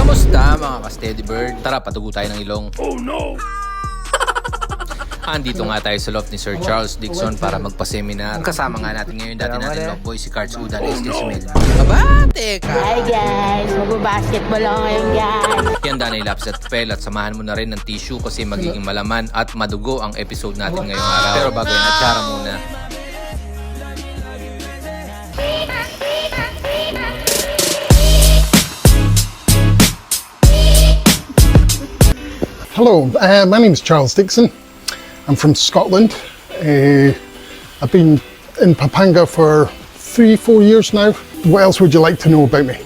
Kamusta mga ka-steady bird? Tara, patugo tayo ng ilong. Oh no! Andito nga tayo sa loft ni Sir Charles Dickson para magpa-seminar. Kasama nga natin ngayon dati natin love boy si Cards Udan Estismil. Aba, teka! Hi guys! Magbabasketball ako ngayon guys! Yan Danay Laps at Pel at samahan mo na rin ng tissue kasi magiging malaman at madugo ang episode natin ngayong araw. Pero bago yan, atsara muna. Hello, my name is Charles Dickson. I'm from Scotland. I've been in Papanga for 3-4 years now. What else would you like to know about me?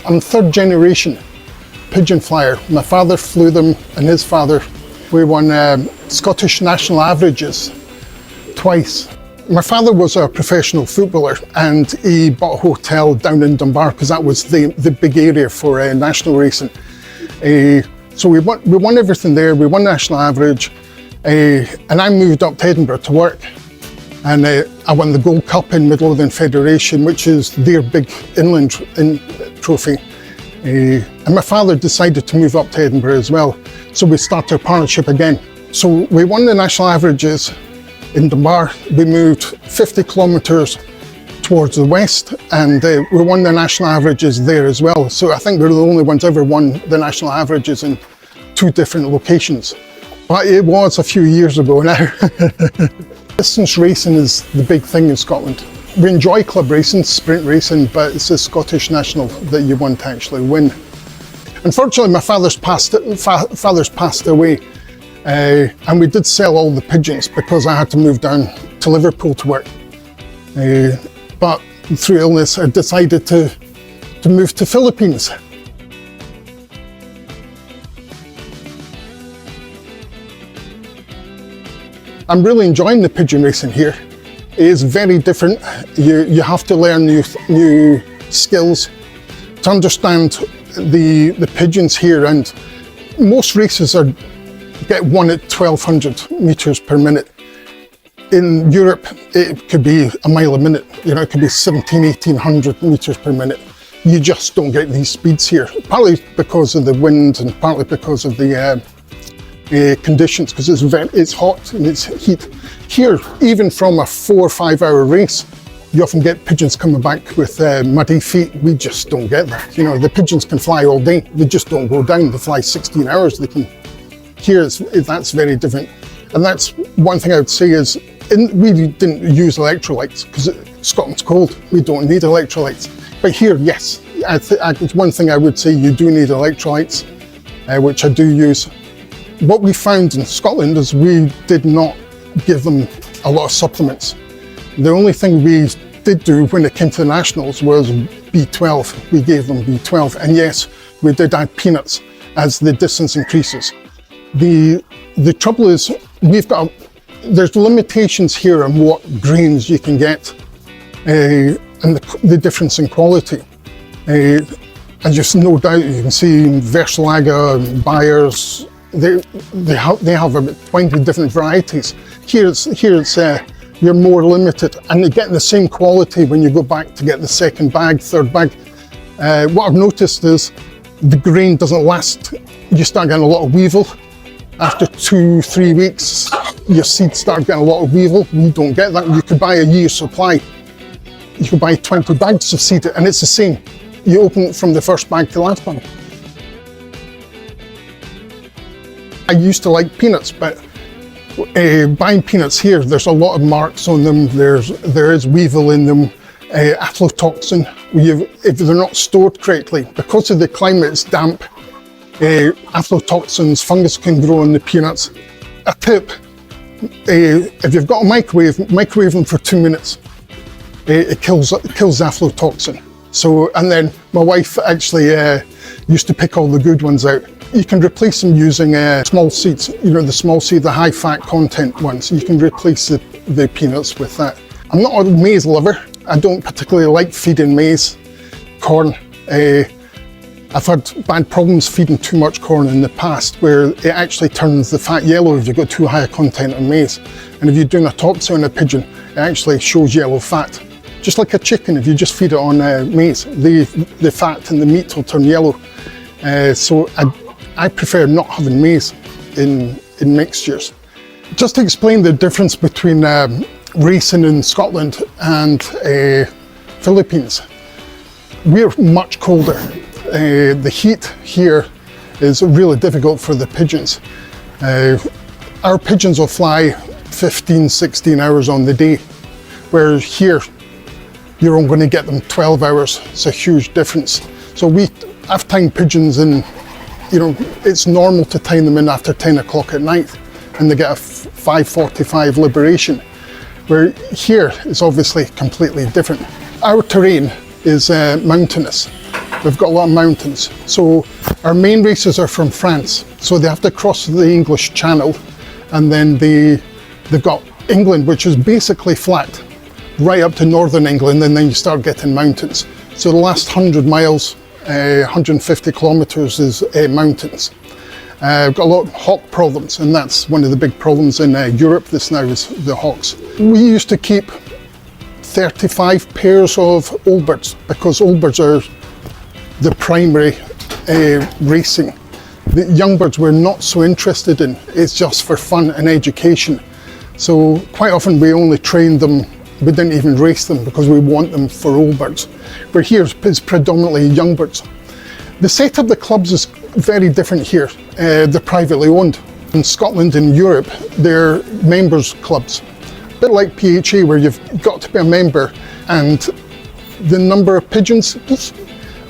I'm third generation pigeon flyer. My father flew them and his father. We won Scottish national averages twice. My father was a professional footballer and he bought a hotel down in Dunbar because that was the big area for national racing. So we won everything there. We won national average, and I moved up to Edinburgh to work. And I won the Gold Cup in Midlothian Federation, which is their big inland trophy. And my father decided to move up to Edinburgh as well. So we started our partnership again. So we won the national averages in Dunbar. We moved 50 kilometres towards the west, and we won the national averages there as well. So I think we're the only ones ever won the national averages in 2 different locations. But it was a few years ago now. Distance racing is the big thing in Scotland. We enjoy club racing, sprint racing, but it's the Scottish national that you want to actually win. Unfortunately, my father's passed away, and we did sell all the pigeons because I had to move down to Liverpool to work. But through illness, I decided to move to Philippines. I'm really enjoying the pigeon racing here. It is very different. You have to learn new skills to understand the pigeons here, and most races get won at 1200 meters per minute. In Europe, it could be a mile a minute, it could be 1800 meters per minute. You just don't get these speeds here, partly because of the wind and partly because of the conditions, because it's hot and it's heat. Here, even from a 4 or 5 hour race, you often get pigeons coming back with muddy feet. We just don't get that. The pigeons can fly all day, they just don't go down. They fly 16 hours. Here, that's very different. And that's one thing I would say is, we didn't use electrolytes because Scotland's cold. We don't need electrolytes. But here, yes, it's one thing I would say you do need electrolytes, which I do use. What we found in Scotland is we did not give them a lot of supplements. The only thing we did do when it came to the nationals was B12. We gave them B12, and yes, we did add peanuts as the distance increases. The trouble is there's limitations here on what grains you can get, and the difference in quality. And just no doubt you can see Versalaga and Bayers, they have about 20 different varieties. Here it's you're more limited, and you get the same quality when you go back to get the second bag, third bag. What I've noticed is the grain doesn't last. You start getting a lot of weevil. After 2-3 weeks, your seeds start getting a lot of weevil. We don't get that. You could buy a year's supply. You could buy 20 bags of seed, and it's the same. You open it from the first bag to the last bag. I used to like peanuts, but buying peanuts here, there's a lot of marks on them. There is weevil in them, aflatoxin. If they're not stored correctly, because of the climate, it's damp. Aflatoxins, fungus can grow in the peanuts. A tip, if you've got a microwave them for 2 minutes. It kills aflatoxin. So, and then my wife actually used to pick all the good ones out. You can replace them using small seeds, the small seed, the high fat content ones. You can replace the peanuts with that. I'm not a maize lover. I don't particularly like feeding maize, corn. I've had bad problems feeding too much corn in the past, where it actually turns the fat yellow if you've got too high a content of maize. And if you're doing autopsy on a pigeon, it actually shows yellow fat. just like a chicken, if you just feed it on maize, the fat and the meat will turn yellow. So I prefer not having maize in mixtures. Just to explain the difference between racing in Scotland and Philippines, we're much colder. The heat here is really difficult for the pigeons. Our pigeons will fly 15, 16 hours on the day, whereas here you're only going to get them 12 hours. It's a huge difference. So I've timed pigeons in, it's normal to time them in after 10 o'clock at night, and they get a 5:45 liberation, where here it's obviously completely different. Our terrain is mountainous. We've got a lot of mountains. So our main races are from France. So they have to cross the English Channel, and then they've got England, which is basically flat, right up to northern England, and then you start getting mountains. So the last 100 miles, 150 kilometers is mountains. We've got a lot of hawk problems, and that's one of the big problems in Europe this now is the hawks. We used to keep 35 pairs of old birds, because old birds are the primary racing. The young birds we're not so interested in. It's just for fun and education. So quite often we only train them, we didn't even race them because we want them for old birds. But here it's predominantly young birds. The setup of the clubs is very different here. They're privately owned. In Scotland and Europe, they're members clubs. A bit like PHA, where you've got to be a member, and the number of pigeons,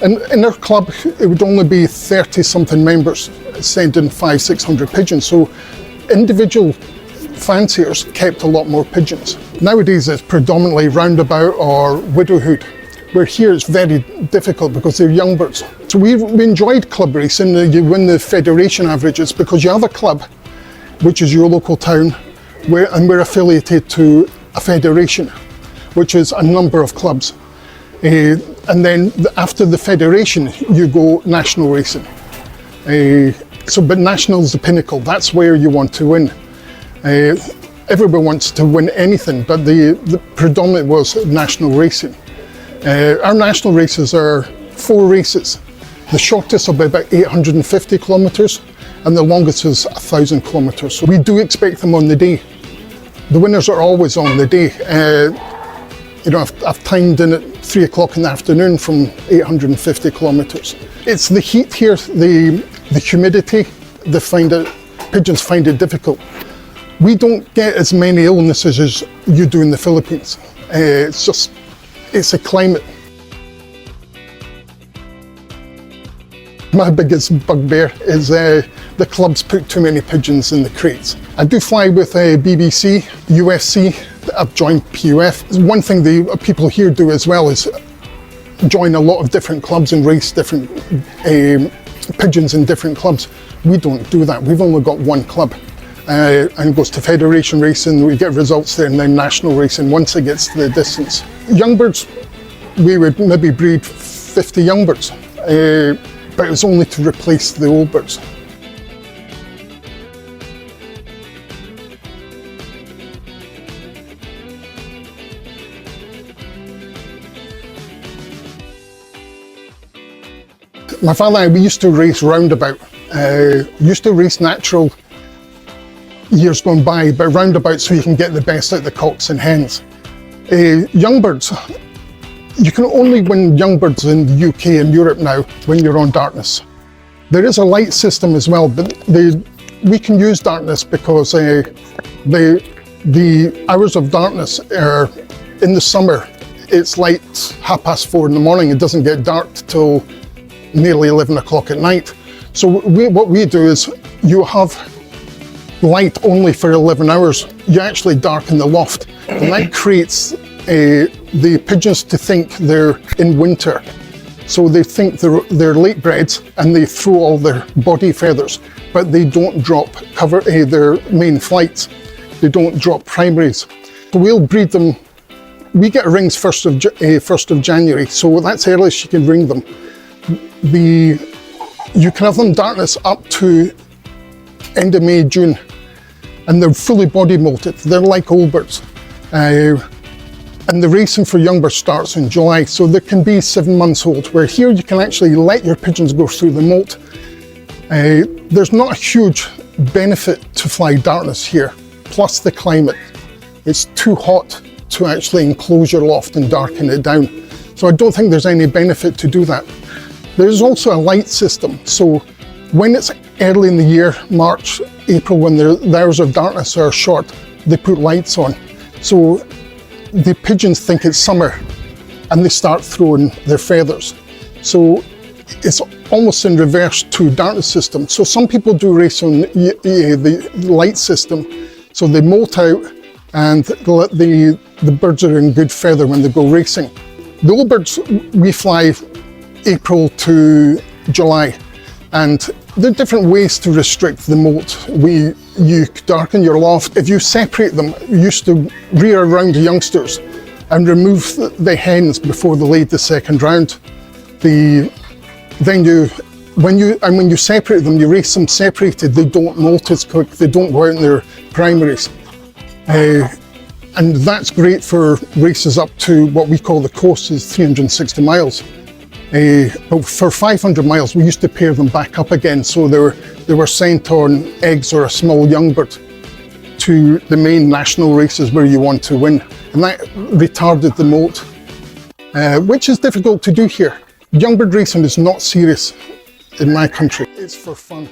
in our club it would only be 30 something members sending 500-600 pigeons. So individual fanciers kept a lot more pigeons. Nowadays it's predominantly roundabout or widowhood, where here it's very difficult because they're young birds. So we enjoyed club racing. You win the federation averages because you have a club, which is your local town, and we're affiliated to a federation, which is a number of clubs. And then after the federation, you go national racing. But national is the pinnacle. That's where you want to win. Everyone wants to win anything, but the predominant was national racing. Our national races are 4 races. The shortest will be about 850 kilometres, and the longest is 1,000 kilometres. So we do expect them on the day. The winners are always on the day. I've timed in at 3 o'clock in the afternoon from 850 kilometres. It's the heat here, the humidity, pigeons find it difficult. We don't get as many illnesses as you do in the Philippines. It's a climate. My biggest bugbear is the clubs put too many pigeons in the crates. I do fly with BBC, UFC, I've joined PUF. One thing the people here do as well is join a lot of different clubs and race different pigeons in different clubs. We don't do that. We've only got one club. And it goes to federation racing, we get results there, and then national racing once it gets to the distance. Young birds, we would maybe breed 50 young birds, but it was only to replace the old birds. My father and I, we used to race roundabout, used to race natural years gone by, but roundabout so you can get the best out of the cocks and hens. Young birds, you can only win young birds in the UK and Europe now when you're on darkness. There is a light system as well, but we can use darkness because the hours of darkness are in the summer. It's like 4:30 in the morning. It doesn't get dark till nearly 11 o'clock at night. So what we do is you have light only for 11 hours. You actually darken the loft, and that creates the pigeons to think they're in winter. So they think they're late breds and they throw all their body feathers, but they don't drop their main flights. They don't drop primaries. So we'll breed them. We get rings 1st of January, so that's the earliest you can ring them. You can have them darkness up to end of May, June, and they're fully body molted. They're like old birds. And the racing for young birds starts in July, so there can be 7 months old, where here you can actually let your pigeons go through the molt. There's not a huge benefit to fly darkness here, plus the climate. It's too hot to actually enclose your loft and darken it down. So I don't think there's any benefit to do that. There's also a light system, so when it's early in the year, March, April, when the hours of darkness are short, they put lights on. So the pigeons think it's summer and they start throwing their feathers. So it's almost in reverse to darkness system. So some people do race on the light system. So they molt out and the birds are in good feather when they go racing. The old birds, we fly April to July, and there are different ways to restrict the molt. You darken your loft. If you separate them, you used to rear around the youngsters and remove the hens before they laid the second round. When you separate them, you race them separated, they don't molt as quick, they don't go out in their primaries. And that's great for races up to what we call the coast, is 360 miles. But for 500 miles, we used to pair them back up again, so they were sent on eggs or a small young bird to the main national races where you want to win. And that retarded the molt, which is difficult to do here. Young bird racing is not serious in my country. It's for fun.